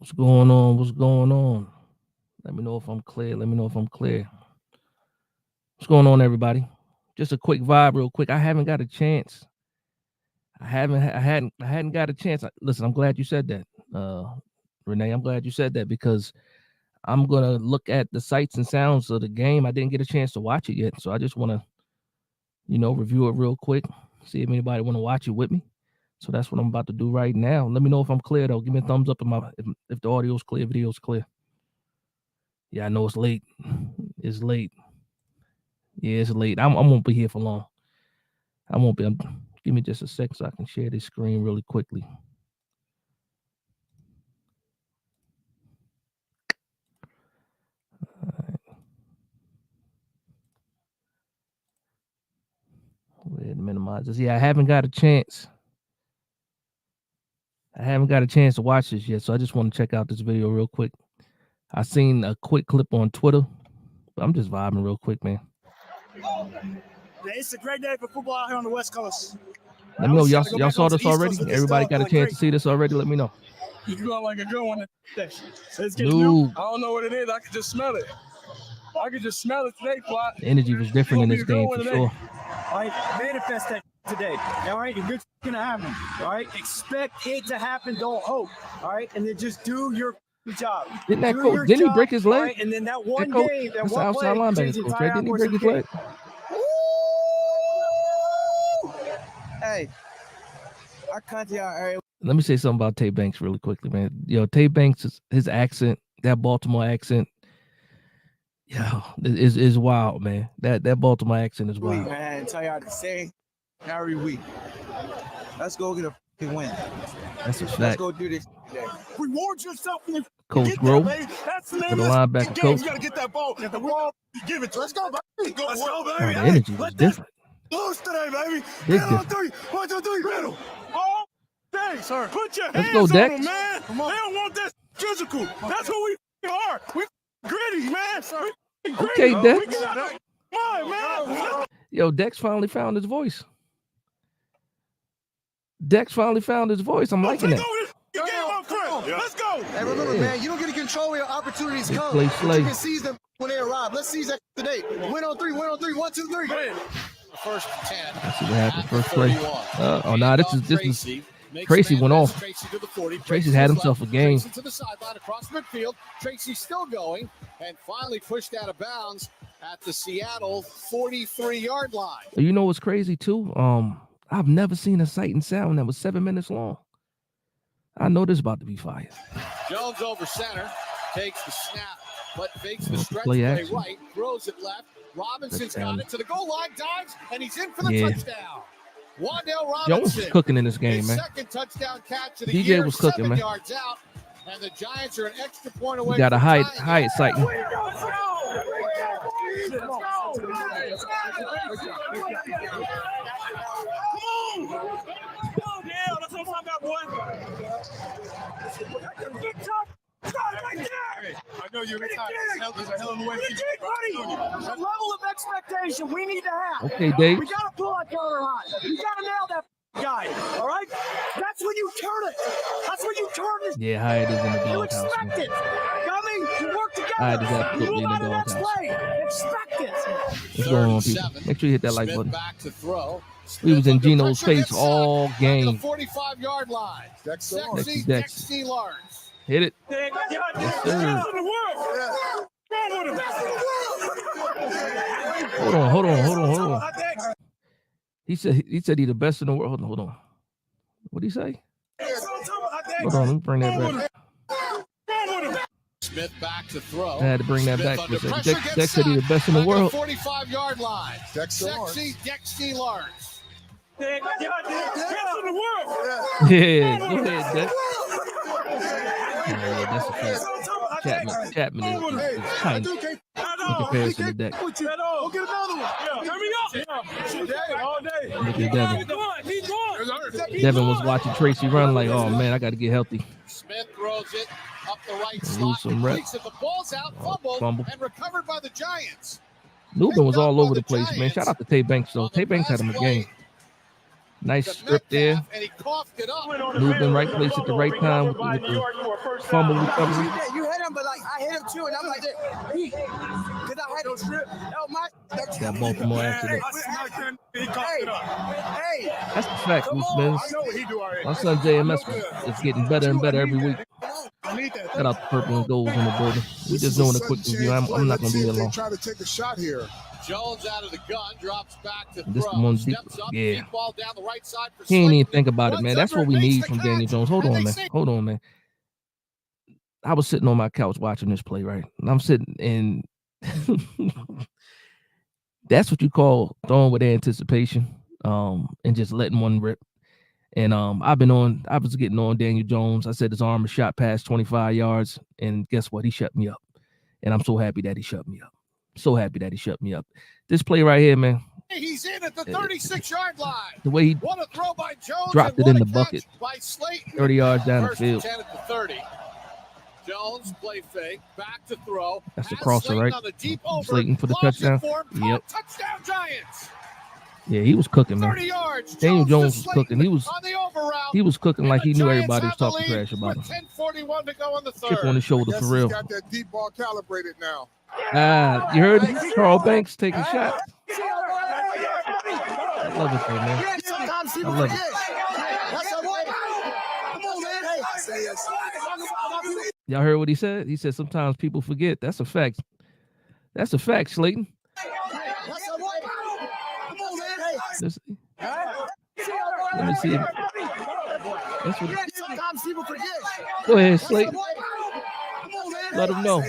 What's going on? What's going on? Let me know if I'm clear. Let me know if I'm clear. What's going on, everybody? Just a quick vibe, real quick. I haven't got a chance. I hadn't got a chance. Listen, I'm glad you said that, Renee. I'm glad you said that because I'm gonna look at the sights and sounds of the game. I didn't get a chance to watch it yet, so I just want to, review it real quick. See if anybody want to watch it with me. So that's what I'm about to do right now. Let me know if I'm clear though. Give me a thumbs up if the audio's clear, video's clear. Yeah, I know it's late. It's late. Yeah, it's late. I won't be here for long. I won't be. Give me just a sec so I can share this screen really quickly. All right. Go ahead and minimize this. Yeah, I haven't got a chance. To watch this yet, so I just want to check out this video real quick. I seen a quick clip on Twitter, but I'm just vibing real quick, man. It's a great day for football out here on the West Coast. Let me know. Y'all saw this already? Everybody got a chance to see this already? Let me know. You feel like a good one today. No. I don't know what it is. I can just smell it. I can just smell it today, Plot. The energy was different in this game for sure. All right, manifest that today. All right, it's gonna happen. All right, expect it to happen. Don't hope. All right, and then just do your job. Didn't he break his leg? Right? And then that one game, that one outside linebacker coach, right? Didn't he break his leg? Hey, I cut you out. Let me say something about Tay Banks really quickly, man. Tay Banks, his accent, that Baltimore accent, is wild, man. That Baltimore accent is wild. Man, tell you how to say every week. Let's go get a fucking win. That's a fact. Let's go do this today. Reward yourself. Coach Grove, that's the name for the linebacker coach. You gotta get that ball. Get the ball. Give it to us. Let's go, baby. Let's go, baby. Oh, the energy was different. Lose today, baby. Big Get on three. 1, 2, 3. Middle. Oh, thanks, sir. Put your Let's hands go, on Dex. them, man. They don't want that physical. That's who we are. We gritty, man. We gritty. Okay, Dex. We got on, man. Yo, Dex finally found his voice. I'm liking that. Let's go. Hey, remember, man, you don't get to control where your opportunities come. Play You slay. can seize them when they arrive. Let's seize that today. Win on three. 1, 2, 3. First 10. Let's see what happened. First play. This is Tracy went off. Tracy's had himself a game. Tracy to the sideline across midfield. Tracy still going and finally pushed out of bounds at the Seattle 43-yard line. You know what's crazy too? I've never seen a sight and sound that was 7 minutes long. I know this is about to be fire. Jones over center, takes the snap, but fakes the stretch play play action. right, throws it left. Robinson's Touchdown. got it to the goal line, dives, and he's in for the Yeah. touchdown. Wandale Robinson. Jones was cooking in this game, his man. second touchdown catch of the DJ year, was cooking, 7 man. yards out, and the Giants are an extra point away. We got a from high tying sighting. I know you're retired. There's a hell of a way the level of expectation we need to have. Okay, Dave. We gotta pull that counter high. You gotta nail that guy. All right? That's when you turn it. That's when you turn this. Yeah, Hyatt is in the You doghouse, expect man. it. I mean, you work Hyatt is together. absolutely You in move the out of that doghouse. play. Expect it. What's going on, people? Make sure you hit that like Smith button. back to throw. We was in Smith under Geno's pressure, face hits all side, back to the game. 45-yard line. Dexy. Dexy Lawrence. Hit it. Yes, sir. in the world. Go with him. Hold on. He said he the best in the world. Hold on. What did he say? Hold on, let me bring that back. Smith back to throw. I had to bring that Smith back for a under second. pressure, Dex said he the best in the world. 45-yard line. Dexy Lawrence. Yes, in the world. Yeah, go ahead, Dex. Yeah, that's a fact. Chapman is tiny in comparison to Dex. Go get another one. Turn me up. All day. Look at Devin. He's going. Devin was watching Tracy run like, oh man, I got to get healthy. Smith throws it up the right Lose slot. some reps. Completes it. The ball's out, Fumble. and recovered by the Giants. Newbin was all over the place, man. Shout out to Tay Banks, though. Tay Banks had him a game. Nice to strip there. Metcalf, and he coughed it up. Moved in right place at the right time with the fumble recovery. You hit him, but like I hit him too, and I'm like, did I hit him strip? Oh my! Got Baltimore after that. Hey, That's the fact, Bruce Mills. I know what he do already. My son JMS is getting better and better every week. Shout out the purple and golds in the building. We're just doing a quick review. I'm not going to be here long. Try to take a shot here. Jones out of the gun, drops back to This throw. one deep, Steps up, yeah. deep ball down the right side for He ain't even Slayton. think about it, man. That's what we need from Daniel Jones. Hold on, man. Hold on, man. I was sitting on my couch watching this play, right? And I'm sitting and that's what you call throwing with anticipation, and just letting one rip. And I was getting on Daniel Jones. I said his arm was shot past 25 yards, and guess what? He shut me up. And I'm so happy that he shut me up. So happy that he shut me up. This play right here, man. He's in at the 36-yard line. The way he What a throw by Jones. dropped and it in what the a bucket. catch by Slayton. 30 yards down the First and field. 10 at the 30. Jones play fake, back to throw. That's the Has crosser, Slayton right? on the deep over. Slayton for the Lobs it touchdown. for him. Caught. Yep. Touchdown Giants. Yeah, he was cooking, man. 30 yards. Daniel to Jones was Slayton cooking. He was on the over route. He was cooking like he And knew the everybody was Giants have the talking lead trash about him. with 10:41 to go in the Chip on third. the shoulder Yes, for he's real. got that deep ball calibrated now. You heard Carl Banks taking shots. I love it, though, man. sometimes I people love forget. it. That's a what? Come on, man. Y'all heard what he said? He said sometimes people forget. That's a fact. That's a fact, Slayton. That's a what? Come on, man. Let's- Let me see. That's what, Sometimes people forget. go ahead, That's a Slayton. what? Come on, man. Let him know.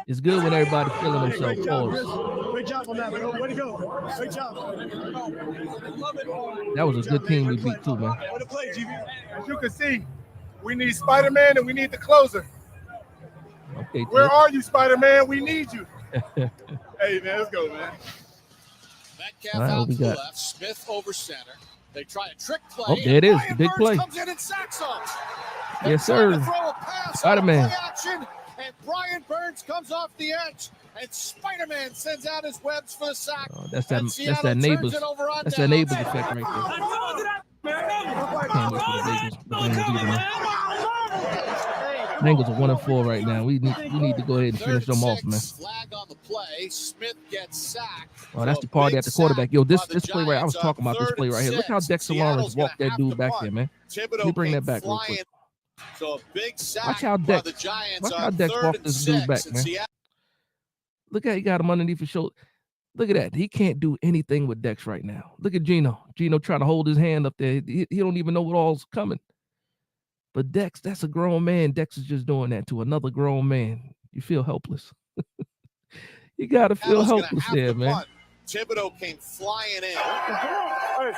It's good when everybody feeling themselves. Pause. Great job on that, man. Way to go. Great job. That was a good team we beat too, man. Way to play, GB. As you can see, we need Spider-Man and we need the closer. Okay, Where Ted. are you, Spider-Man? We need you. Hey, man, let's go, man. Metcalf All right, out what we to the got? left. Smith over center. They try a trick play. Oh, there it is, and the big Brian play. Burns comes in and sacks him. Yes, They're trying sir. to throw a pass on Spider-Man. play action, and Brian Burns comes off the edge, and Spider-Man sends out his webs for the sack. Oh, that's that. And That's Seattle that turns neighbors. it over on That's that downs. neighbors effect right there. Can't wait for the Bengals either, man. Bengals are 1-4 right now. We need to go ahead and finish them off, man. Flag on the play. Smith gets sacked. Oh, that's So the party big at the quarterback. Yo, sack this by the play right. I was Giants talking on about this third play right here. and Look how 6. Dexter Seattle's Lawrence walked gonna that have dude to back punt. there, man. Thibodeau Let me bring came that back real quick. flying. So a big sack Watch how by Dex- the Giants watch how on Dex 3rd walked and this dude 6, back, and man. Seattle Look at he got him underneath his shoulder. Look at that. He can't do anything with Dex right now. Look at Gino. Gino trying to hold his hand up there. He don't even know what all's coming. But Dex, that's a grown man. Dex is just doing that to another grown man. You feel helpless. You gotta feel Seattle's gonna helpless have there, to man. punt. Thibodeau came flying in. Hey,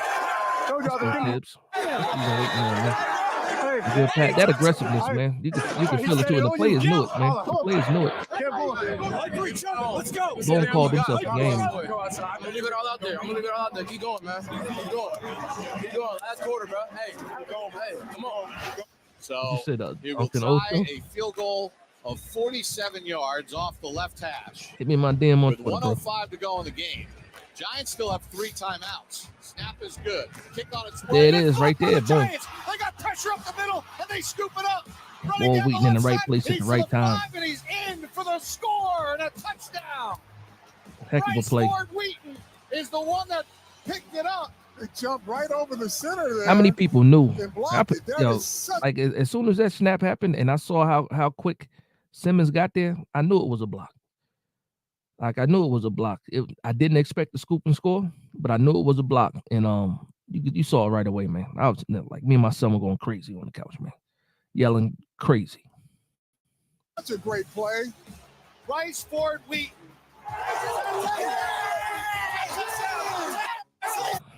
told y'all Let's go, to Tibbs. Let's keep on waiting on, man. Good Pat. That aggressiveness, man. You can feel it too. And the players knew it, man. The players knew it. Let's go. Bone called himself a game. I'm gonna leave it all out there. Keep going, man. Keep going. Last quarter, bro. Hey, come on. So You said he will Uncle tie Ocho? a field goal of 47 yards off the left hash. Hit me in my damn on With Twitter, bro. 1:05 to go in the game. Giants still have 3 timeouts. Snap is good. Kick on its way. There it That's is, right blocked by there. the Boom. Giants. They got pressure up the middle, and they scoop it up. Running Wall down Wheaton in the left right side. place at the He's right to the time. 5, and he's in for the score and a touchdown. Heck of a Bryce play. Ford Wheaton is the one that picked it up. It jumped right over the center there. How many people knew? And I blocked put- it. That yo, is such Like as soon as that snap happened and I saw how quick Simmons got there, I knew it was a block. Like I knew it was a block. I didn't expect the scoop and score, but I knew it was a block. And you saw it right away, man. I was like, me and my son were going crazy on the couch, man, yelling crazy. such a great play. Bryce Ford Wheaton.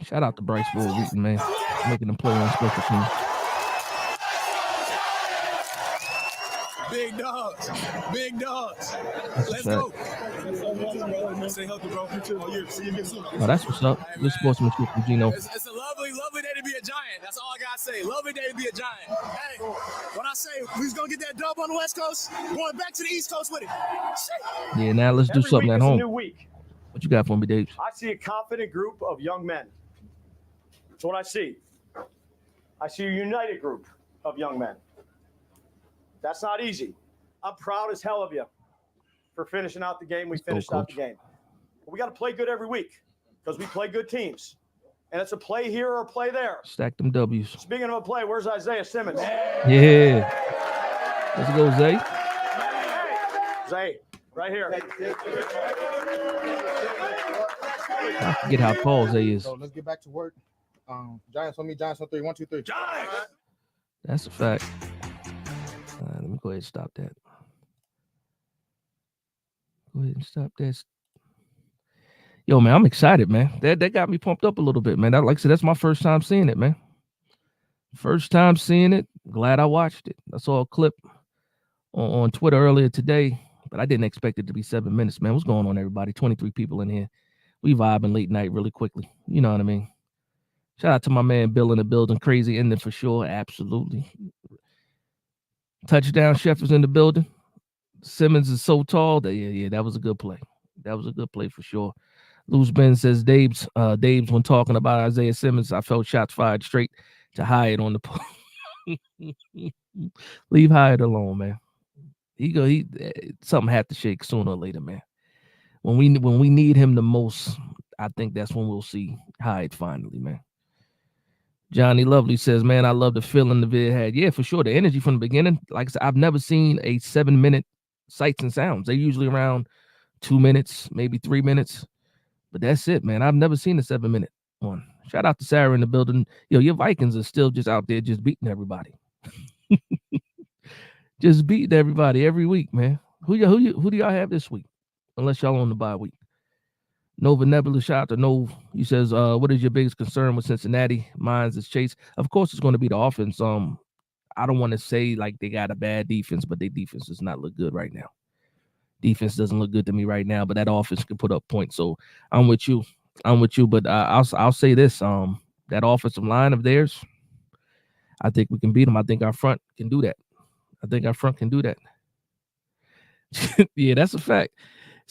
Shout out to Bryce Ford Wheaton, man, making them play on special teams. Big dogs. Big dogs. Let's right. go. Say healthy, bro. See you again soon. Oh, that's what's up. Good sportsmanship from Gino. It's a lovely, lovely day to be a Giant. That's all I gotta say. Lovely day to be a Giant. Hey, when I say we was gonna get that dub on the West Coast, going back to the East Coast with it. Shit. Yeah, now let's do Every something week at is a home. new week. What you got for me, Dave? I see a confident group of young men. That's what I see. I see a united group of young men. That's not easy. I'm proud as hell of you for finishing out the game. We finished out the game. But we got to play good every week because we play good teams. And it's a play here or a play there. Stack them W's. Speaking of a play, where's Isaiah Simmons? Yeah. Let's go, Zay. Zay, right here. I forget how tall Zay is. So let's get back to work. Giants on me. Giants on 3. 1, 2, 3. Giants. That's a fact. Let me go ahead and stop that. Go ahead and stop that. Yo, man, I'm excited, man. That got me pumped up a little bit, man. Like I said, that's my first time seeing it, man. First time seeing it. Glad I watched it. I saw a clip on Twitter earlier today, but I didn't expect it to be 7 minutes, man. What's going on, everybody? 23 people in here. We vibing late night really quickly. You know what I mean? Shout out to my man Bill in the building. Crazy ending for sure. Absolutely. Touchdown chef is in the building. Simmons is so tall. Yeah, that was a good play. That was a good play for sure. Luz Ben says Dave's when talking about Isaiah Simmons, I felt shots fired straight to Hyatt on the post. Leave Hyatt alone, man. He something had to shake sooner or later, man. When we need him the most, I think that's when we'll see Hyatt finally, man. Johnny Lovely says, man, I love the feeling the vid had. Yeah, for sure. The energy from the beginning. Like I said, I've never seen a 7-minute sights and sounds. They're usually around 2 minutes, maybe 3 minutes. But that's it, man. I've never seen a 7-minute one. Shout out to Sarah in the building. Yo, your Vikings are still just out there just beating everybody. Just beating everybody every week, man. Who do y'all have this week? Unless y'all on the bye week. Nova Nebula, shout out to Nova. He says, what is your biggest concern with Cincinnati? Mine's is Chase. Of course, it's going to be the offense. I don't want to say like they got a bad defense, but their defense does not look good right now. Defense doesn't look good to me right now, but that offense can put up points. So I'm with you. But I'll say this: that offensive line of theirs, I think we can beat them. I think our front can do that. Yeah, that's a fact.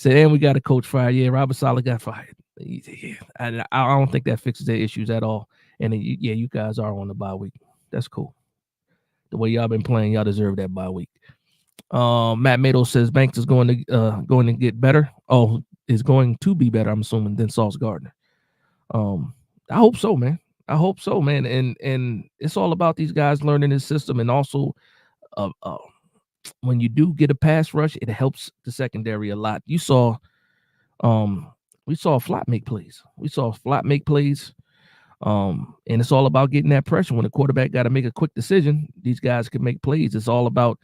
And we got a coach fired. Yeah, Robert Saleh got fired. Yeah, I don't think that fixes their issues at all. And then, you guys are on the bye week. That's cool. The way y'all been playing, y'all deserve that bye week. Matt Mado says Banks is going to get better. Oh, is going to be better, I'm assuming, than Sauce Gardner. I hope so, man. And it's all about these guys learning this system, and also when you do get a pass rush, it helps the secondary a lot. You saw we saw Flott make plays. And it's all about getting that pressure. When the quarterback got to make a quick decision, these guys can make plays. It's all about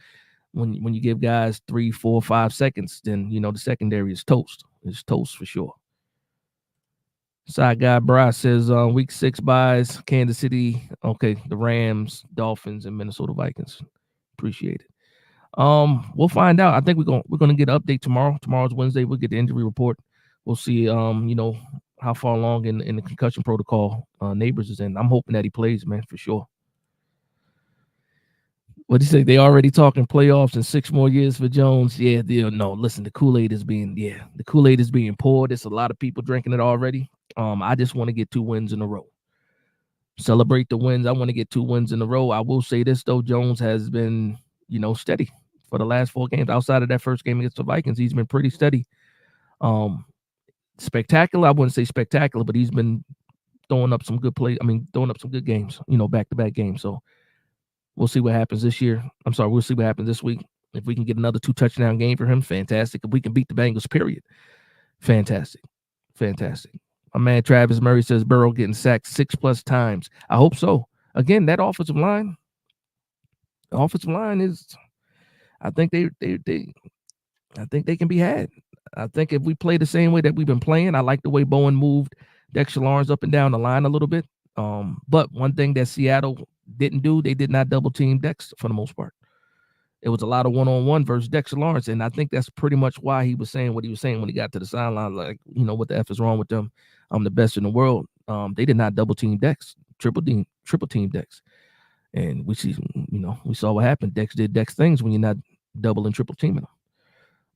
when you give guys 3, 4, 5 seconds, then the secondary is toast. It's toast for sure. Side guy Bryce says week 6 buys Kansas City. Okay, the Rams, Dolphins, and Minnesota Vikings. Appreciate it. We'll find out. I think we're gonna get an update tomorrow. Tomorrow's Wednesday. We'll get the injury report. We'll see how far along in the concussion protocol Neighbors is in. I'm hoping that he plays, man, for sure. What do you say? They already talking playoffs in 6 more years for Jones. Yeah, no. Listen, the Kool-Aid is being poured. There's a lot of people drinking it already. I just want to get 2 wins in a row. Celebrate the wins. I want to get 2 wins in a row. I will say this though, Jones has been, steady for the last 4 games. Outside of that first game against the Vikings, he's been pretty steady. Spectacular. I wouldn't say spectacular, but he's been throwing up some good plays. Throwing up some good games, back-to-back games. So we'll see what happens this year. We'll see what happens this week. If we can get another 2 touchdown game for him, fantastic. If we can beat the Bengals, period, fantastic. My man Travis Murray says Burrow getting sacked 6+ times. I hope so. Again, that offensive line is, I think they can be had. I think if we play the same way that we've been playing, I like the way Bowen moved Dexter Lawrence up and down the line a little bit. But one thing that Seattle didn't do, they did not double team Dex for the most part. It was a lot of one-on-one versus Dexter Lawrence, and I think that's pretty much why he was saying what he was saying when he got to the sideline, like, what the F is wrong with them? I'm the best in the world. They did not double team Dex, triple team Dex. And we see, we saw what happened. Dex did Dex things when you're not double and triple teaming them.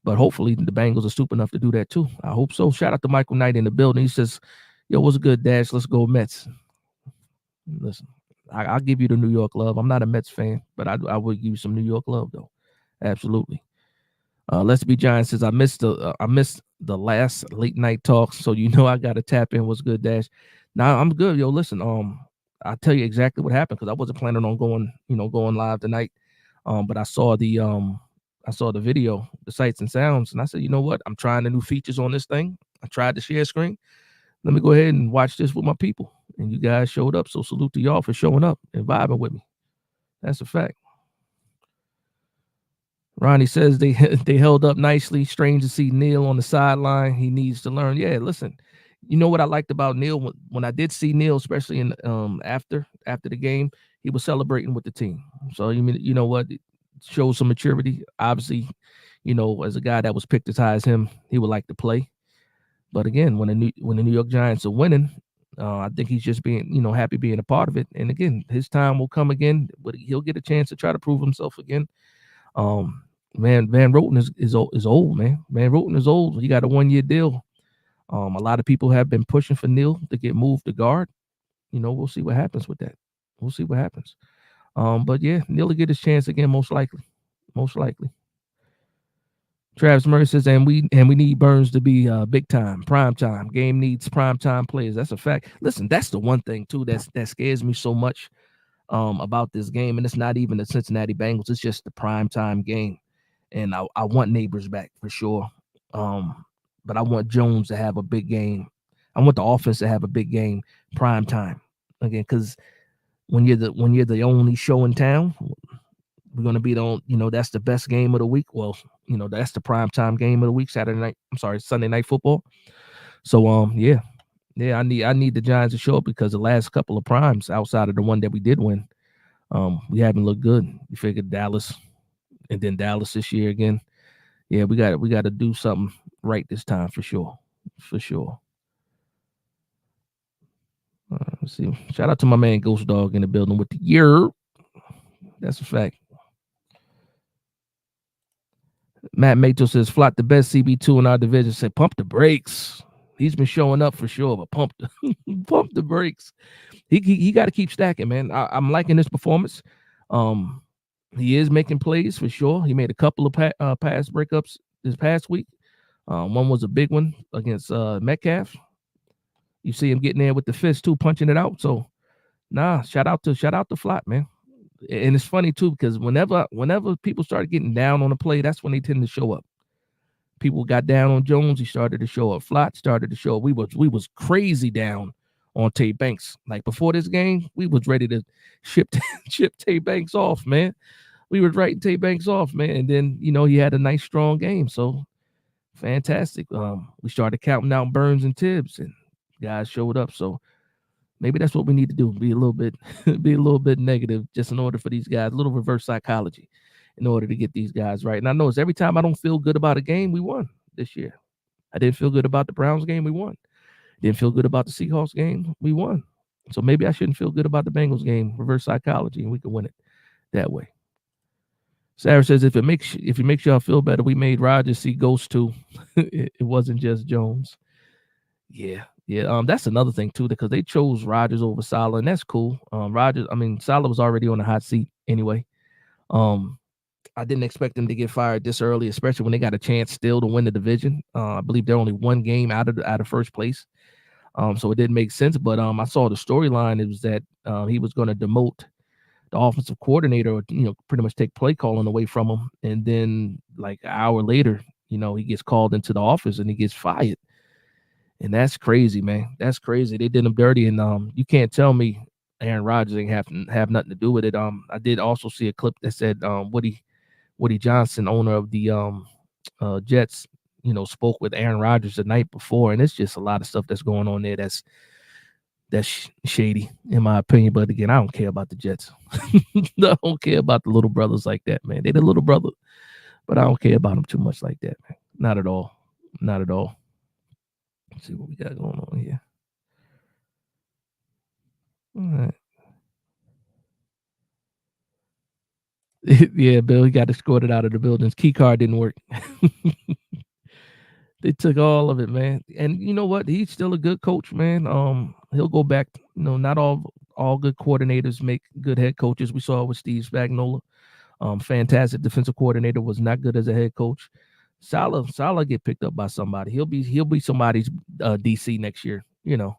But hopefully the Bengals are stupid enough to do that too. I hope so. Shout out to Michael Knight in the building. He says, "Yo, what's good, Dash? Let's go Mets." Listen, I'll give you the New York love. I'm not a Mets fan, but I would give you some New York love though. Absolutely. Let's Be Giant says I missed the last late night talk, so you know I gotta tap in. What's good, Dash? Now I'm good, yo. Listen, I'll tell you exactly what happened because I wasn't planning on going live tonight. But I saw the video, the sights and sounds, and I said, you know what? I'm trying the new features on this thing. I tried the share screen. Let me go ahead and watch this with my people. And you guys showed up, so salute to y'all for showing up and vibing with me. That's a fact. Ronnie says they held up nicely. Strange to see Neil on the sideline. He needs to learn. Yeah, listen. You know what I liked about Neil when I did see Neil, especially in after the game, he was celebrating with the team. So you know what, it shows some maturity. Obviously, as a guy that was picked as high as him, he would like to play. But again, when the New York Giants are winning, I think he's just being happy being a part of it. And again, his time will come again, but he'll get a chance to try to prove himself again. Man, Van Roten is old, man. Van Roten is old. He got a 1-year deal. A lot of people have been pushing for Neil to get moved to guard. We'll see what happens with that. We'll see what happens. But yeah, Neil will get his chance again, most likely. Most likely. Travis Murray says, and we need Burns to be big time, prime time. Game needs prime time players. That's a fact. Listen, that's the one thing too that scares me so much about this game, and it's not even the Cincinnati Bengals. It's just the prime time game. And I want Neighbors back for sure. But I want Jones to have a big game. I want the offense to have a big game, prime time. Again, because when you're the only show in town, we're gonna be that's the best game of the week. Well, that's the prime time game of the week, Sunday night football. So yeah, I need the Giants to show up because the last couple of primes outside of the one that we did win, we haven't looked good. We figured Dallas. And then Dallas this year again. Yeah, we got to do something right this time for sure. For sure. Let's see. Shout out to my man Ghost Dog in the building with the year. That's a fact. Matt Mato says, Flott the best CB2 in our division. Say, pump the brakes. He's been showing up for sure, but pump the brakes. He got to keep stacking, man. I'm liking this performance. He is making plays for sure. He made a couple of pass breakups this past week. One was a big one against Metcalf. You see him getting there with the fist too, punching it out. So, shout out to Flott, man. And it's funny too because whenever people started getting down on the play, that's when they tend to show up. People got down on Jones, he started to show up. Flott started to show up. We was crazy down on Tay Banks. Like before this game, we was ready to ship Tay Banks off, man. We were writing Tay Banks off, man. And then, he had a nice, strong game. So fantastic. We started counting out Burns and Tibbs, and guys showed up. So maybe that's what we need to do. Be a little bit negative just in order for these guys, a little reverse psychology in order to get these guys right. And I know it's every time I don't feel good about a game, we won this year. I didn't feel good about the Browns game, we won. Didn't feel good about the Seahawks game, we won. So maybe I shouldn't feel good about the Bengals game, reverse psychology, and we can win it that way. Sarah says, if it makes y'all feel better, we made Rodgers see ghosts too. It wasn't just Jones. Yeah. That's another thing too, because they chose Rodgers over Saleh, and that's cool. Saleh was already on the hot seat anyway. I didn't expect them to get fired this early, especially when they got a chance still to win the division. I believe they're only one game out of first place. So it didn't make sense. But I saw the storyline. It was that he was going to demote the offensive coordinator, or pretty much take play calling away from him. And then like an hour later, he gets called into the office and he gets fired. And that's crazy, man. That's crazy. They did him dirty, and you can't tell me Aaron Rodgers ain't have nothing to do with it. I did also see a clip that said Woody Johnson, owner of the Jets, spoke with Aaron Rodgers the night before, and it's just a lot of stuff that's going on there that's shady, in my opinion. But again, I don't care about the Jets. I don't care about the little brothers like that, man. They the little brother, but I don't care about them too much like that, man. Not at all. Not at all. Let's see what we got going on here. All right. Yeah, Bill, he got escorted out of the buildings. Key card didn't work. They took all of it, man. And you know what? He's still a good coach, man. He'll go back. Not all good coordinators make good head coaches. We saw it with Steve Spagnuolo. Fantastic defensive coordinator, was not good as a head coach. Salah get picked up by somebody. He'll be somebody's DC next year. It'll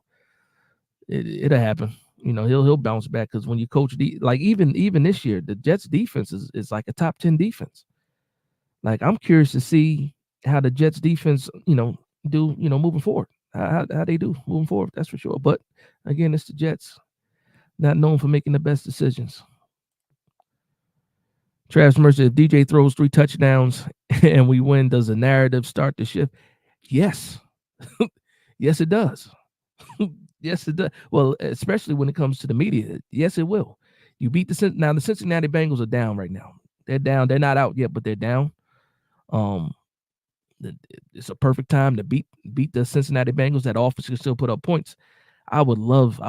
happen. He'll bounce back, because when you coach like even this year, the Jets defense is like a top 10 defense. Like, I'm curious to see how the Jets defense, do, moving forward. How they do moving forward, that's for sure. But again, it's the Jets, not known for making the best decisions. Travis Mercer, if DJ throws 3 touchdowns and we win, does the narrative start to shift? Yes. Yes, it does. Yes, it does. Well, especially when it comes to the media. Yes, it will. You beat the Cincinnati Bengals are down right now. They're down. They're not out yet, but they're down. It's a perfect time to beat the Cincinnati Bengals. That offense can still put up points. I would love.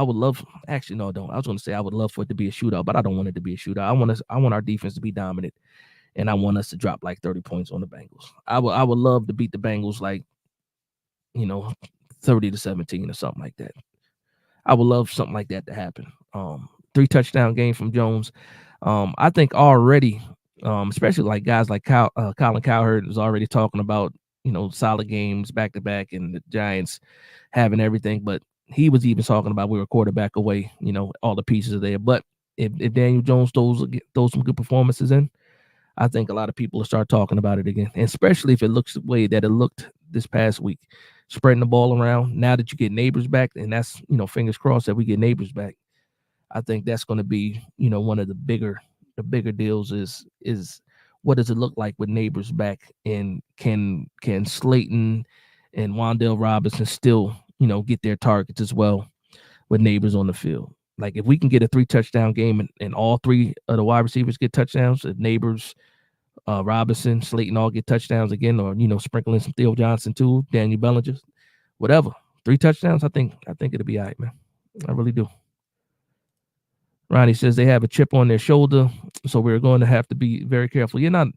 Actually, no, I don't. I was going to say I would love for it to be a shootout, but I don't want it to be a shootout. I want our defense to be dominant, and I want us to drop like 30 points on the Bengals. I would love to beat the Bengals like, 30-17 or something like that. I would love something like that to happen. 3 touchdown game from Jones. I think already, especially like guys like Colin Cowherd was already talking about, solid games back to back, and the Giants having everything. But he was even talking about we were a quarterback away. All the pieces are there. But if Daniel Jones throws some good performances in, I think a lot of people will start talking about it again, and especially if it looks the way that it looked this past week, spreading the ball around. Now that you get Neighbors back, and that's, fingers crossed that we get Neighbors back. I think that's going to be, one of the bigger deals is what does it look like with Neighbors back, and can Slayton and Wan'Dale Robinson still, get their targets as well with Neighbors on the field. Like, if we can get a 3 touchdown game and all 3 of the wide receivers get touchdowns, if Neighbors, Robinson, Slayton all get touchdowns again, or sprinkling some Theo Johnson too, Daniel Bellinger, whatever, 3 touchdowns, I think it'll be all right, man. I really do. Ronnie says they have a chip on their shoulder, so we're going to have to be very careful. The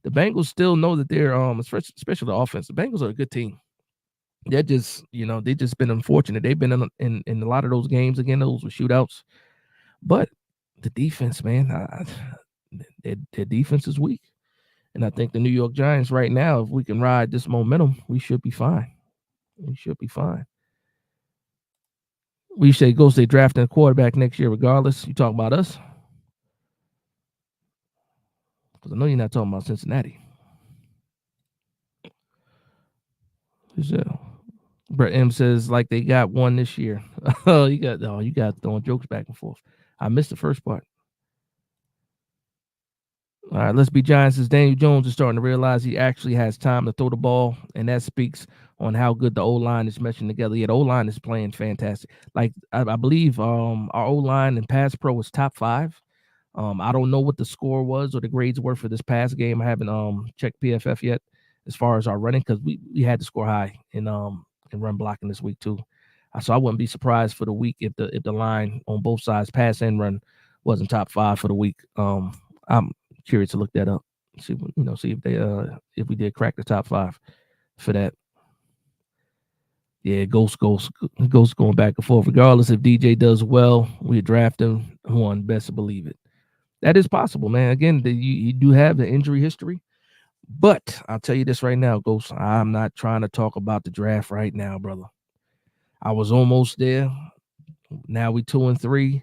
Bengals still know that they're especially the offense. The Bengals are a good team. They're just, they just been unfortunate. They've been in a lot of those games again. Those were shootouts, but the defense, man, their defense is weak. And I think the New York Giants right now, if we can ride this momentum, we should be fine. We should be fine. We say go stay drafting a quarterback next year regardless. You talk about us? Because I know you're not talking about Cincinnati. Brett M says like they got one this year. You got throwing jokes back and forth. I missed the first part. All right, let's be Giants. As Daniel Jones is starting to realize he actually has time to throw the ball, and that speaks on how good the O-line is meshing together. Yeah, the O-line is playing fantastic. Like, I believe our O-line in pass pro is top 5. I don't know what the score was or the grades were for this past game. I haven't checked PFF yet as far as our running, because we had to score high in run blocking this week too. So I wouldn't be surprised for the week if the line on both sides, pass and run, wasn't top 5 for the week. I'm curious to look that up. See if they if we did crack the top 5 for that. Yeah, Ghost going back and forth. Regardless, if DJ does well, we draft him. One, best believe it. That is possible, man. Again, you do have the injury history, but I'll tell you this right now, Ghost. I'm not trying to talk about the draft right now, brother. I was almost there. Now we 2-3.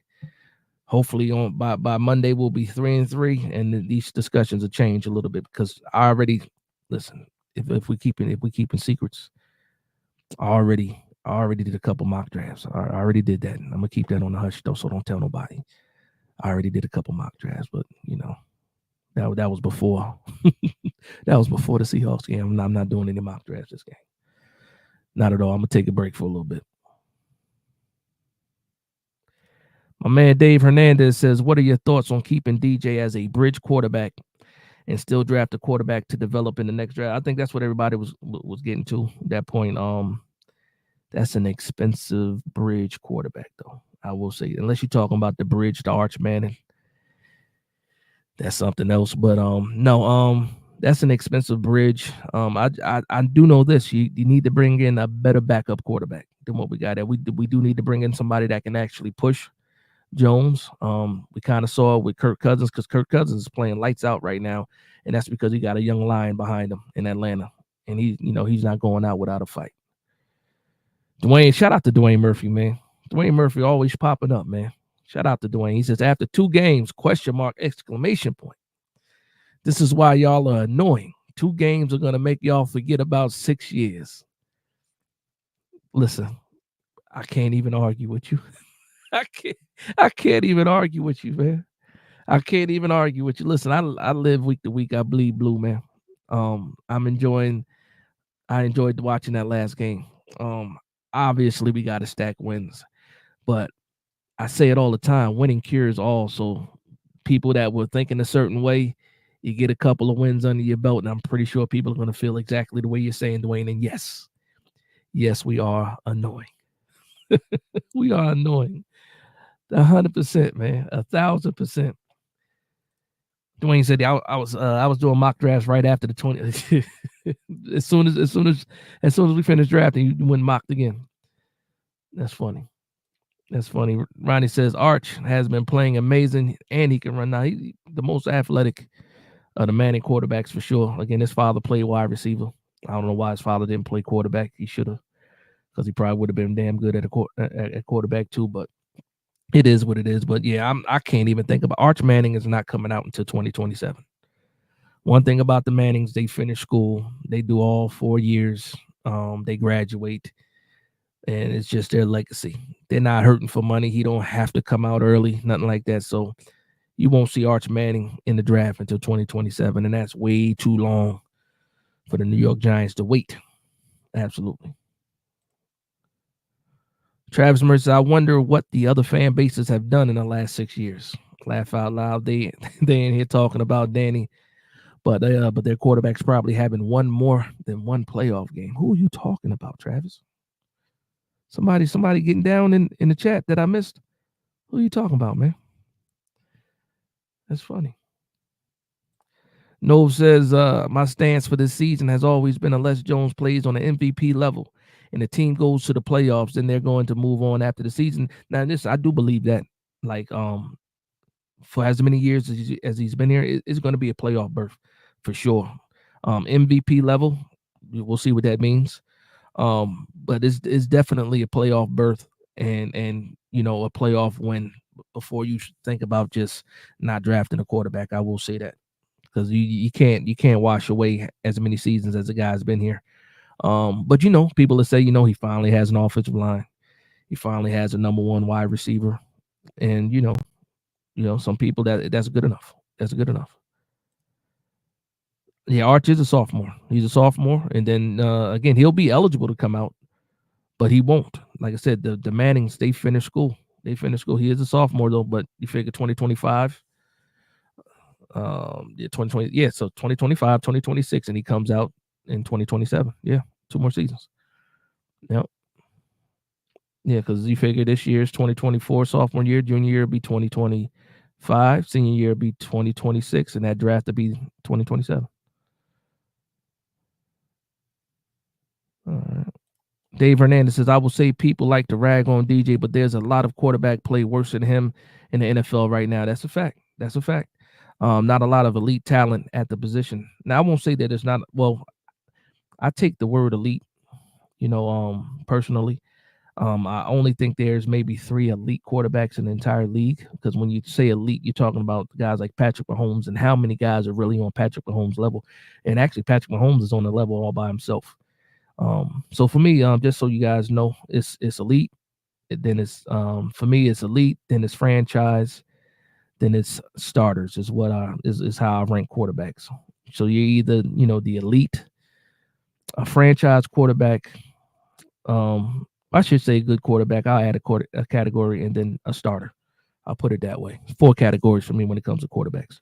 Hopefully by Monday we'll be 3-3, and these discussions will change a little bit, because I already listen. If we keeping secrets, I already did a couple mock drafts. I already did that. I'm gonna keep that on the hush though, so don't tell nobody. I already did a couple mock drafts, but that was before that was before the Seahawks game. I'm not doing any mock drafts this game. Not at all. I'm gonna take a break for a little bit. My man Dave Hernandez says, what are your thoughts on keeping DJ as a bridge quarterback and still draft a quarterback to develop in the next draft? I think that's what everybody was getting to at that point. That's an expensive bridge quarterback, though. I will say, unless you're talking about the bridge to Arch Manning, that's something else. But no, that's an expensive bridge. I do know this. You need to bring in a better backup quarterback than what we got. We do need to bring in somebody that can actually push Jones. We kind of saw it with Kirk Cousins, because Kirk Cousins is playing lights out right now, and that's because he got a young lion behind him in Atlanta, and he's not going out without a fight. Dwayne, shout out to Dwayne Murphy, man. Dwayne Murphy always popping up, man. Shout out to Dwayne. He says, after 2 games, ? Exclamation point. This is why y'all are annoying. 2 games are gonna make y'all forget about 6 years. Listen, I can't even argue with you. I can't even argue with you, man. I can't even argue with you. Listen, I live week to week. I bleed blue, man. I enjoyed watching that last game. Obviously we got to stack wins, but I say it all the time, winning cures all. So people that were thinking a certain way, you get a couple of wins under your belt, and I'm pretty sure people are going to feel exactly the way you're saying, Dwayne. And yes, we are annoying. We are annoying. 100%, man. 1,000%. Dwayne said I was doing mock drafts right after the 20. as soon as we finished drafting, you went mocked again. That's funny. That's funny. Ronnie says Arch has been playing amazing, and he can run. Now he's the most athletic of the Manning quarterbacks for sure. Again, his father played wide receiver. I don't know why his father didn't play quarterback. He should have, because he probably would have been damn good at quarterback too. But it is what it is. But yeah, I can't even think about Arch Manning is not coming out until 2027. One thing about the Mannings, they finish school. They do all 4 years. They graduate, and it's just their legacy. They're not hurting for money. He don't have to come out early, nothing like that. So you won't see Arch Manning in the draft until 2027, and that's way too long for the New York Giants to wait. Absolutely. Travis Mercer, I wonder what the other fan bases have done in the last 6 years. Laugh out loud. They in here talking about Danny, but their quarterbacks probably having won more than one playoff game. Who are you talking about, Travis? Somebody getting down in the chat that I missed. Who are you talking about, man? That's funny. Nove says, my stance for this season has always been unless Jones plays on an MVP level and the team goes to the playoffs, then they're going to move on after the season. Now, I do believe that, like, for as many years as he's been here, it's going to be a playoff berth for sure. MVP level, we'll see what that means. But it's definitely a playoff berth and a playoff win before you think about just not drafting a quarterback. I will say that, because you can't wash away as many seasons as the guy's been here. But people will say, he finally has an offensive line. He finally has a number 1 wide receiver. And some people that's good enough. That's good enough. Yeah, Arch is a sophomore. He's a sophomore. And then again, he'll be eligible to come out, but he won't. Like I said, the Mannings, they finished school. He is a sophomore though, but you figure 2025. 2020, yeah, so 2025, 2026, and he comes out in 2027. Yeah, 2 more seasons. Yep. Yeah, because you figure this year's 2024 sophomore year, junior year be 2025, senior year be 2026, and that draft to be 2027. All right. Dave Hernandez says, I will say people like to rag on DJ, but there's a lot of quarterback play worse than him in the NFL right now. That's a fact. Not a lot of elite talent at the position. Now, I won't say that it's not. Well, I take the word elite, personally. I only think there's maybe 3 elite quarterbacks in the entire league, because when you say elite, you're talking about guys like Patrick Mahomes, and how many guys are really on Patrick Mahomes' level. And actually, Patrick Mahomes is on the level all by himself. So for me, just so you guys know, it's elite. Then it's for me, it's elite. Then it's franchise. Then it's starters is what is how I rank quarterbacks. So you're either the elite, a franchise quarterback. I should say good quarterback. I'll add a category, and then a starter. I'll put it that way. 4 categories for me when it comes to quarterbacks.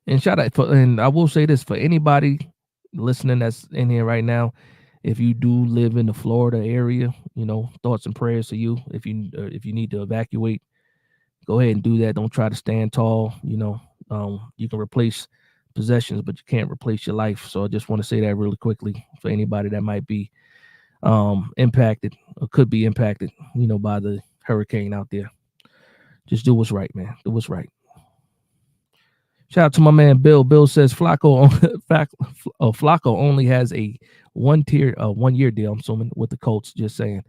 And shout out and I will say this for anybody listening that's in here right now, If you do live in the Florida area, thoughts and prayers to you. If you need to evacuate, go ahead and do that. Don't try to stand tall. You can replace possessions, but you can't replace your life. So I just want to say that really quickly for anybody that might be impacted or could be impacted, by the hurricane out there. Just do what's right, man. Do what's right. Shout out to my man Bill. Bill says Flacco only has a 1 year deal, I'm assuming, with the Colts. Just saying.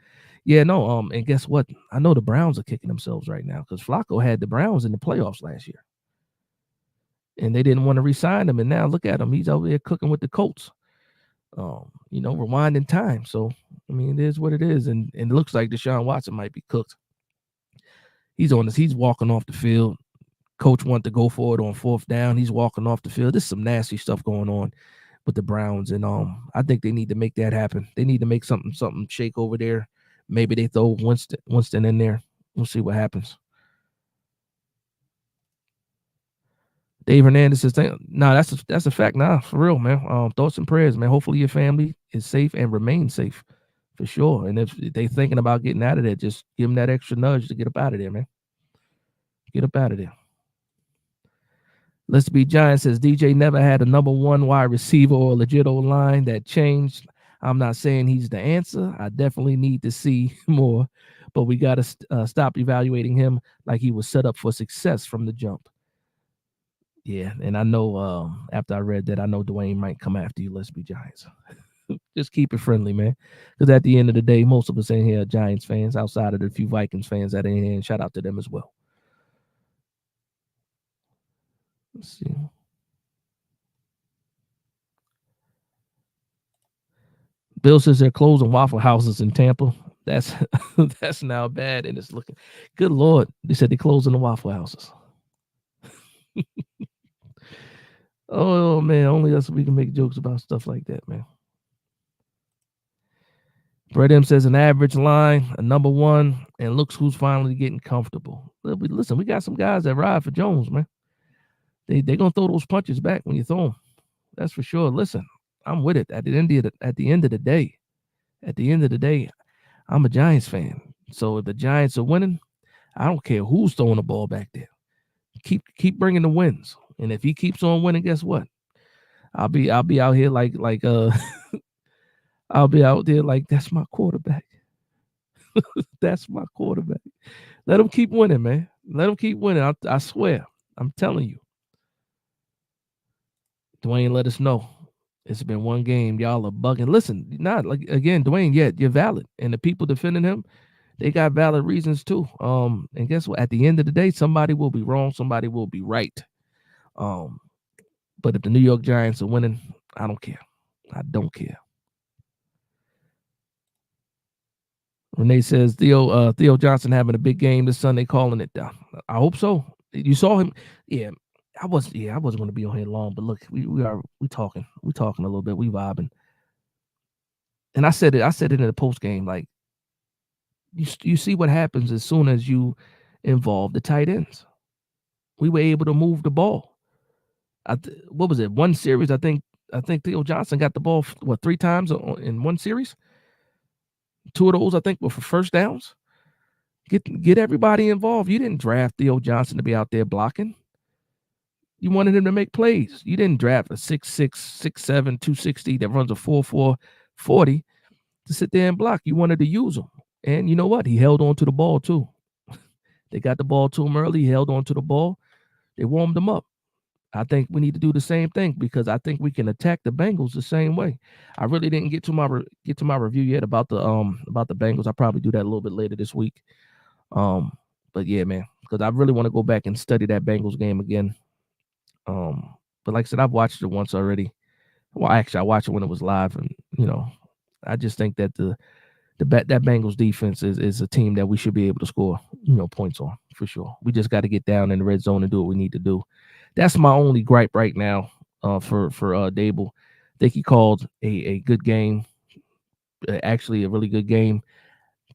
Yeah, no, and guess what? I know the Browns are kicking themselves right now because Flacco had the Browns in the playoffs last year. And they didn't want to re-sign him. And now look at him. He's over there cooking with the Colts. Rewinding time. So, I mean, it is what it is. And it looks like Deshaun Watson might be cooked. He's walking off the field. Coach wanted to go for it on 4th down. He's walking off the field. There's some nasty stuff going on with the Browns. And I think they need to make that happen. They need to make something shake over there. Maybe they throw Winston in there. We'll see what happens. Dave Hernandez says, "No, that's a fact. Nah, for real, man. Thoughts and prayers, man. Hopefully your family is safe and remains safe, for sure. And if they thinking about getting out of there, just give them that extra nudge to get up out of there, man. Get up out of there." Let's Be Giant says, DJ never had a number 1 wide receiver or legit O-line that changed. I'm not saying he's the answer. I definitely need to see more, but we got to stop evaluating him like he was set up for success from the jump. Yeah, and I know after I read that, I know Dwayne might come after you. Let's Be Giants. Just keep it friendly, man. Because at the end of the day, most of us in here are Giants fans, outside of the few Vikings fans that are in here, and shout out to them as well. Let's see. Bill says they're closing Waffle Houses in Tampa. That's now bad, and it's looking good. Lord, they said they're closing the Waffle Houses. Oh man, only us we can make jokes about stuff like that, man. Brett M says an average line, a number 1, and looks who's finally getting comfortable. Listen, we got some guys that ride for Jones, man. They gonna throw those punches back when you throw them. That's for sure. Listen, I'm with it. At the end of the day, I'm a Giants fan. So if the Giants are winning, I don't care who's throwing the ball back there. Keep bringing the wins. And if he keeps on winning, guess what? I'll be out here like I'll be out there like that's my quarterback. That's my quarterback. Let him keep winning, man. Let him keep winning. I swear. I'm telling you. Dwayne, let us know. It's been 1 game. Y'all are bugging. Listen, not like again, Dwayne, you're valid. And the people defending him, they got valid reasons too. And guess what? At the end of the day, somebody will be wrong, somebody will be right. But if the New York Giants are winning, I don't care. I don't care. Renee says Theo Johnson having a big game this Sunday, calling it down. I hope so. You saw him. Yeah, I wasn't going to be on here long, but look, we talking a little bit, we vibing. And I said it in the post game, like you see what happens as soon as you involve the tight ends. We were able to move the ball. What was it? 1 series, I think Theo Johnson got the ball 3 times in 1 series. 2 of those, I think, were for first downs. Get everybody involved. You didn't draft Theo Johnson to be out there blocking. You wanted him to make plays. You didn't draft a 6'6", 6'7", 260 that runs a 4.4 40 to sit there and block. You wanted to use him. And you know what? He held on to the ball too. They got the ball to him early. He held on to the ball. They warmed him up. I think we need to do the same thing because I think we can attack the Bengals the same way. I really didn't get to my review yet about the Bengals. I'll probably do that a little bit later this week. But yeah, man, because I really want to go back and study that Bengals game again. But like I said, I've watched it once already. Well, actually, I watched it when it was live, and I just think that that Bengals defense is a team that we should be able to score points on for sure. We just got to get down in the red zone and do what we need to do. That's my only gripe right now for Dable. I think he called a good game, actually a really good game.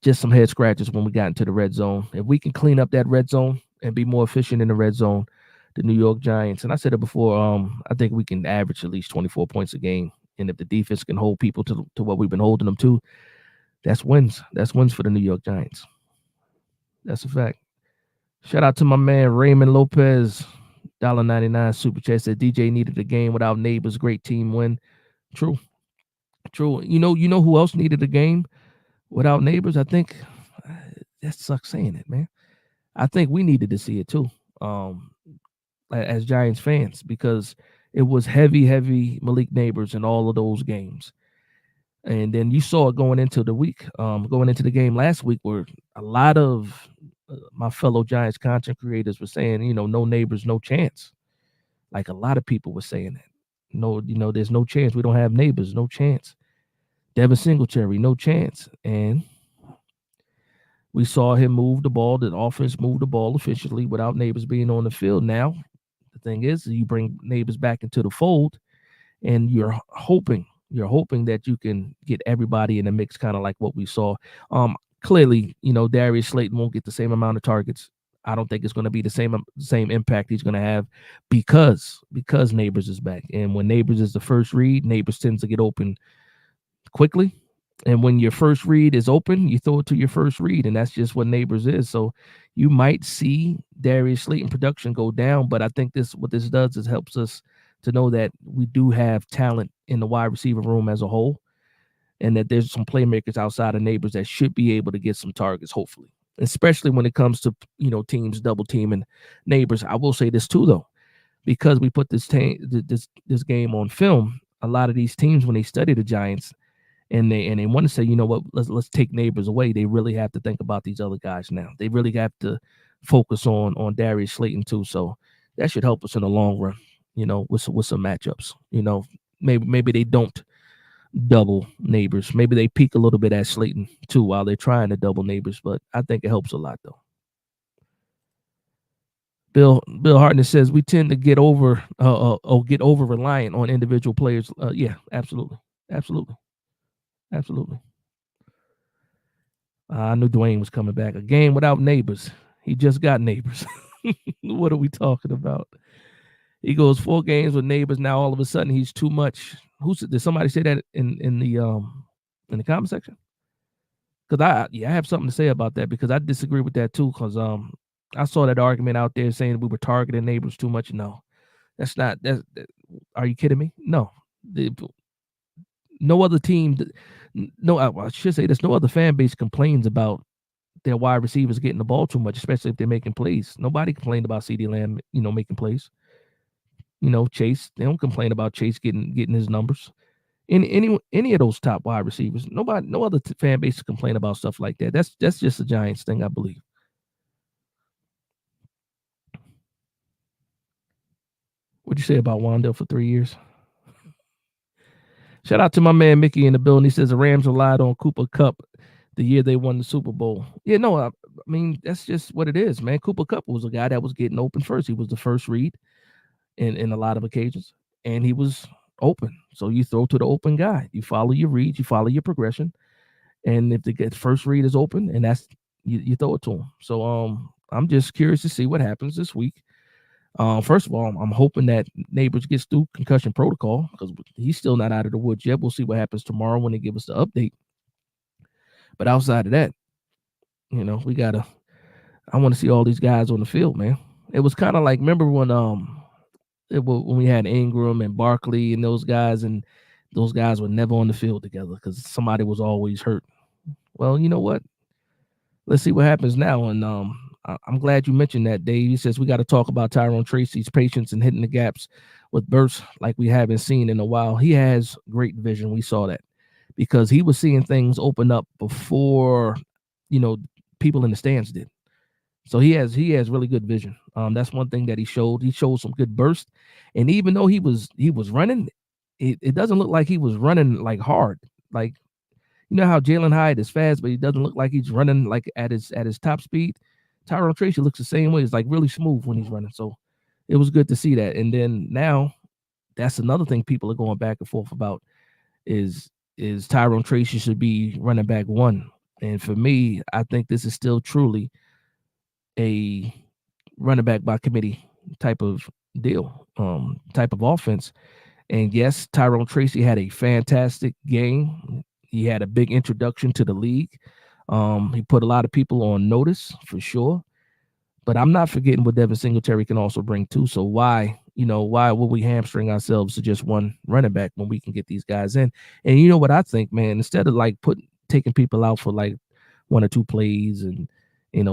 Just some head scratches when we got into the red zone. If we can clean up that red zone and be more efficient in the red zone, the New York Giants, and I said it before, I think we can average at least 24 points a game And if the defense can hold people to what we've been holding them to, that's wins. That's wins for the New York Giants. That's a fact. Shout out to my man Raymond Lopez, $1.99 super chat, said DJ needed a game without Neighbors. Great team win. True. You know who else needed a game without Neighbors? I think that sucks saying it, man. I think we needed to see it too, as Giants fans, because it was heavy Malik Neighbors in all of those games. And then you saw it going into the week, going into the game last week, where a lot of my fellow Giants content creators were saying, no Neighbors, no chance. Like a lot of people were saying that. No, there's no chance. We don't have Neighbors, no chance. Devin Singletary, no chance. And we saw him move the ball. The offense moved the ball efficiently without Neighbors being on the field. Now, the thing is, you bring Neighbors back into the fold, and you're hoping that you can get everybody in the mix, kind of like what we saw. Clearly, Darius Slayton won't get the same amount of targets. I don't think it's going to be the same impact he's going to have because Neighbors is back. And when Neighbors is the first read, Neighbors tends to get open quickly. And when your first read is open, you throw it to your first read, and that's just what Neighbors is. So you might see Darius Slayton production go down, but I think what this does is helps us to know that we do have talent in the wide receiver room as a whole, and that there's some playmakers outside of Neighbors that should be able to get some targets, hopefully, especially when it comes to, teams double teaming Neighbors. I will say this too, though, because we put this game on film, a lot of these teams, when they study the Giants and they want to say, let's take Neighbors away, they really have to think about these other guys now. They really have to focus on Darius Slayton too. So that should help us in the long run, with some matchups. Maybe they don't double Neighbors. Maybe they peak a little bit at Slayton too while they're trying to double Neighbors, but I think it helps a lot though. Bill Hartnett says we tend to get over reliant on individual players. Yeah, absolutely. I knew Dwayne was coming back. A game without Neighbors. He just got Neighbors. What are we talking about? He goes 4 games with Neighbors. Now all of a sudden he's too much. Did somebody say that in the comment section? Because I have something to say about that, because I disagree with that too. Because I saw that argument out there saying we were targeting Neighbors too much. No, that's not. Are you kidding me? No. No other team. No, I should say this. No other fan base complains about their wide receivers getting the ball too much, especially if they're making plays. Nobody complained about CeeDee Lamb, making plays. Chase. They don't complain about Chase getting his numbers. Any of those top wide receivers. No other fan base complain about stuff like that. That's just a Giants thing, I believe. What'd you say about Wan'Dale for 3 years? Shout out to my man Mickey in the building. He says the Rams relied on Cooper Kupp the year they won the Super Bowl. Yeah, no, I mean, that's just what it is, man. Cooper Kupp was a guy that was getting open first. He was the first read in a lot of occasions, and he was open. So you throw to the open guy. You follow your reads, you follow your progression, and if the first read is open, and that's you throw it to him. So I'm just curious to see what happens this week. First of all, I'm hoping that Neighbors gets through concussion protocol, because he's still not out of the woods yet. We'll see what happens tomorrow when they give us the update. But outside of that, I want to see all these guys on the field, man. It was kind of like, remember when we had Ingram and Barkley and those guys were never on the field together because somebody was always hurt. Well, you know what? Let's see what happens now. And I'm glad you mentioned that, Dave. He says we got to talk about Tyrone Tracy's patience and hitting the gaps with bursts like we haven't seen in a while. He has great vision. We saw that because he was seeing things open up before, people in the stands did. So he has really good vision. That's one thing that he showed. He showed some good burst, and even though he was running, it doesn't look like he was running like hard. Like, how Jalen Hyatt is fast, but he doesn't look like he's running like at his top speed. Tyrone Tracy looks the same way. It's like really smooth when he's running. So it was good to see that. And then now, that's another thing people are going back and forth about is Tyrone Tracy should be running back 1. And for me, I think this is still truly a running back by committee type of deal, type of offense. And yes, Tyrone Tracy had a fantastic game. He had a big introduction to the league. He put a lot of people on notice for sure. But I'm not forgetting what Devin Singletary can also bring too. So why would we hamstring ourselves to just one running back when we can get these guys in? And you know what I think, man, instead of like taking people out for like 1 or 2 plays and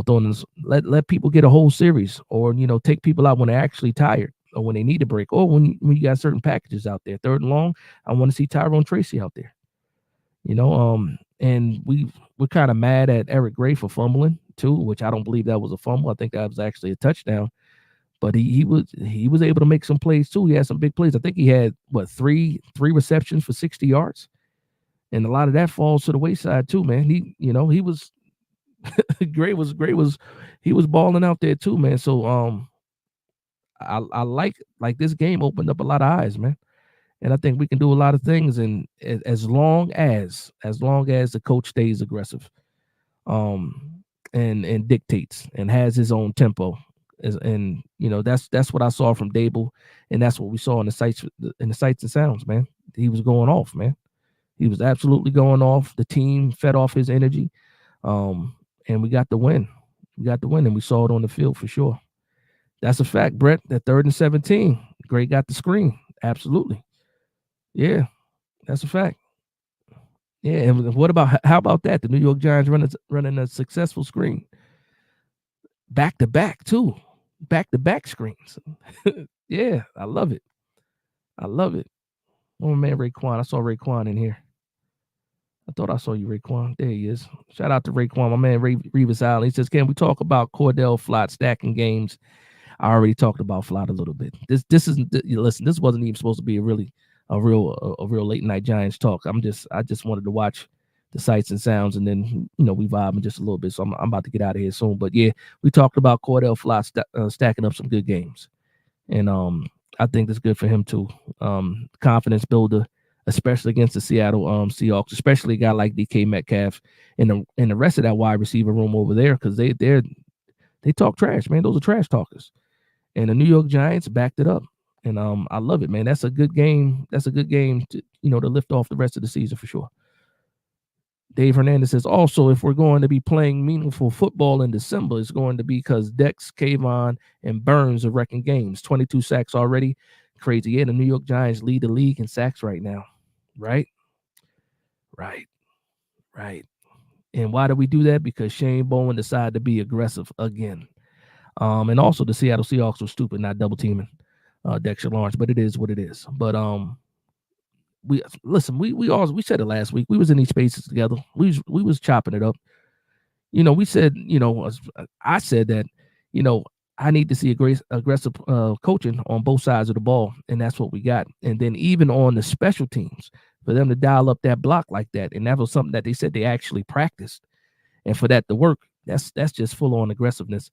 throwing this, let people get a whole series, or take people out when they're actually tired or when they need a break, or when you got certain packages out there. 3rd and long, I want to see Tyrone Tracy out there. And we're kind of mad at Eric Gray for fumbling too, which I don't believe that was a fumble. I think that was actually a touchdown. But he was able to make some plays too. He had some big plays. I think he had three receptions for 60 yards, and a lot of that falls to the wayside too, man. He was Gray was he was balling out there too, man. So I like this game opened up a lot of eyes, man. And I think we can do a lot of things, and as long as the coach stays aggressive, and dictates and has his own tempo, and that's what I saw from Dable, and that's what we saw in the sights and sounds, man. He was going off, man. He was absolutely going off. The team fed off his energy, and we got the win. And we saw it on the field for sure. That's a fact, Brett. That 3rd and 17, Gray got the screen. Absolutely. Yeah, that's a fact. Yeah, and how about that? The New York Giants running a successful screen. Back to back, too. Back to back screens. Yeah, I love it. Oh, man, Raekwon. I saw Raekwon in here. I thought I saw you, Raekwon. There he is. Shout out to Raekwon, my man, Revis Allen. He says, can we talk about Cordell Flott stacking games? I already talked about Flott a little bit. This isn't, listen, this wasn't even supposed to be a real late night Giants talk. I just wanted to watch the sights and sounds, and then we vibing just a little bit. So I'm about to get out of here soon. But yeah, we talked about Cordell Flott stacking up some good games, and I think that's good for him too. Confidence builder, especially against the Seattle Seahawks, especially a guy like DK Metcalf and the rest of that wide receiver room over there, because they talk trash, man. Those are trash talkers, and the New York Giants backed it up. And I love it, man. That's a good game. That's a good game to to lift off the rest of the season for sure. Dave Hernandez says, also, if we're going to be playing meaningful football in December, it's going to be because Dex, Kayvon, and Burns are wrecking games. 22 sacks already. Crazy. Yeah, the New York Giants lead the league in sacks right now. Right. And why do we do that? Because Shane Bowen decided to be aggressive again. And also the Seattle Seahawks were stupid, not double teaming Dexter Lawrence, but it is what it is. But we said it last week. We was in these spaces together. We was chopping it up. We said, I said that, I need to see aggressive coaching on both sides of the ball, and that's what we got. And then even on the special teams, for them to dial up that block like that, and that was something that they said they actually practiced, and for that to work, that's just full on aggressiveness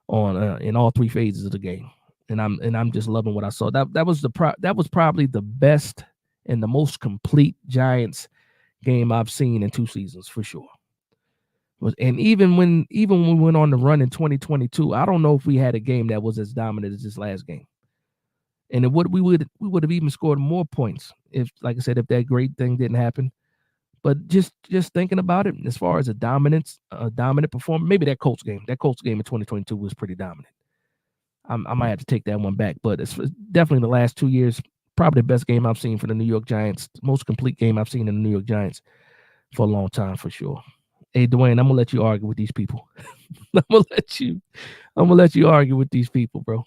on in all 3 phases of the game. And I'm just loving what I saw. That was probably the best and the most complete Giants game I've seen in 2 seasons for sure. And even when we went on the run in 2022, I don't know if we had a game that was as dominant as this last game. And we would have even scored more points if, like I said, if that great thing didn't happen. But just thinking about it, as far as a dominant performance, maybe that Colts game in 2022 was pretty dominant. I might have to take that one back, but it's definitely the last 2 years, probably the best game I've seen for the New York Giants, most complete game I've seen in the New York Giants for a long time for sure. Hey, Dwayne, I'm gonna let you argue with these people. I'm gonna let you argue with these people, bro.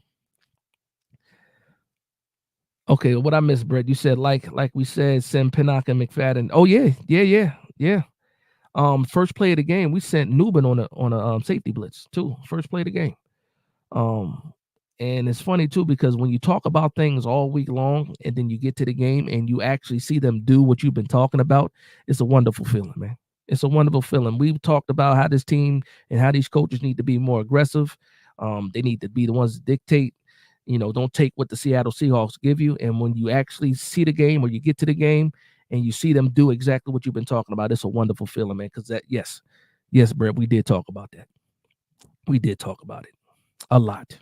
Okay, what I missed, Brett? You said like we said, send Pinnock and McFadden. Oh yeah. First play of the game, we sent Nubin on a safety blitz too. First play of the game. And it's funny too, because when you talk about things all week long and then you get to the game and you actually see them do what you've been talking about, it's a wonderful feeling, man. It's a wonderful feeling. We've talked about how this team and how these coaches need to be more aggressive. They need to be the ones that dictate. Don't take what the Seattle Seahawks give you. And when you actually see the game or you get to the game and you see them do exactly what you've been talking about, it's a wonderful feeling, man. Because yes, Brett, we did talk about that. We did talk about it a lot.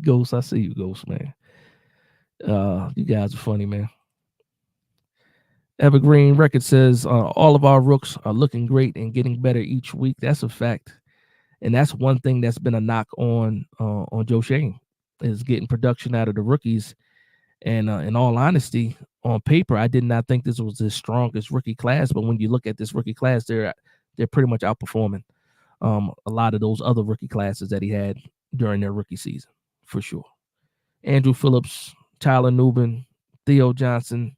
Ghost, I see you, Ghost, man. You guys are funny, man. Evergreen Record says all of our rooks are looking great and getting better each week. That's a fact, and that's one thing that's been a knock on Joe Schoen, is getting production out of the rookies. And in all honesty, on paper, I did not think this was the strongest rookie class. But when you look at this rookie class, they're pretty much outperforming a lot of those other rookie classes that he had during their rookie season, for sure. Andrew Phillips, Tyler Nubin, Theo Johnson,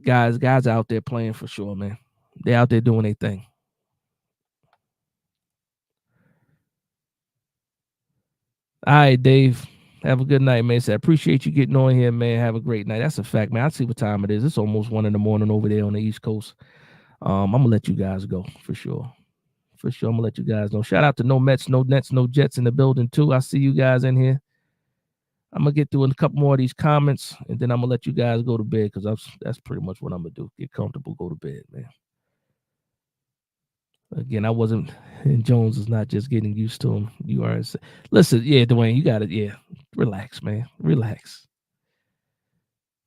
guys out there playing for sure, man. They're out there doing their thing. All right, Dave. Have a good night, man. I appreciate you getting on here, man. Have a great night. That's a fact, man. I see what time it is. It's almost 1 a.m. over there on the East Coast. I'm gonna let you guys go for sure. For sure, I'm gonna let you guys know. Shout out to No Mets, No Nets, No Jets in the building too. I see you guys in here. I'm gonna get through a couple more of these comments, and then I'm gonna let you guys go to bed, because that's pretty much what I'm gonna do. Get comfortable, go to bed, man. Again, I wasn't, and Jones is not just getting used to him. You are. Listen, yeah, Dwayne, you got it. Yeah, relax, man. Relax.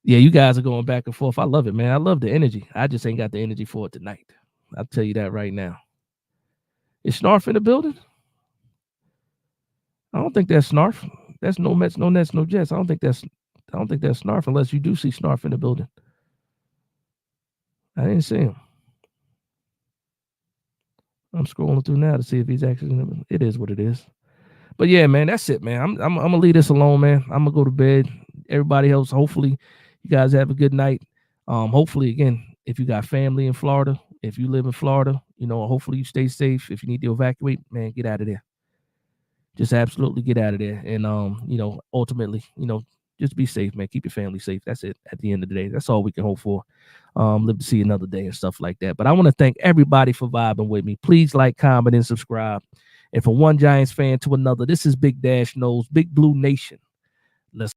Yeah, you guys are going back and forth. I love it, man. I love the energy. I just ain't got the energy for it tonight. I'll tell you that right now. Is Snarf in the building? I don't think that's Snarf. That's No Mets, No Nets, No Jets. I don't think that's Snarf, unless you do see Snarf in the building. I didn't see him. I'm scrolling through now to see if he's actually in the building. It is what it is. But yeah, man, that's it, man. I'm gonna leave this alone, man. I'm gonna go to bed. Everybody else, hopefully you guys have a good night. Hopefully, again, if you got family in Florida, if you live in Florida, hopefully you stay safe. If you need to evacuate, man, get out of there. Just absolutely get out of there. And ultimately, just be safe, man. Keep your family safe. That's it. At the end of the day, that's all we can hope for. Live to see another day and stuff like that. But I want to thank everybody for vibing with me. Please like, comment, and subscribe. And from one Giants fan to another, this is Big Dash Knows, Big Blue Nation. Let's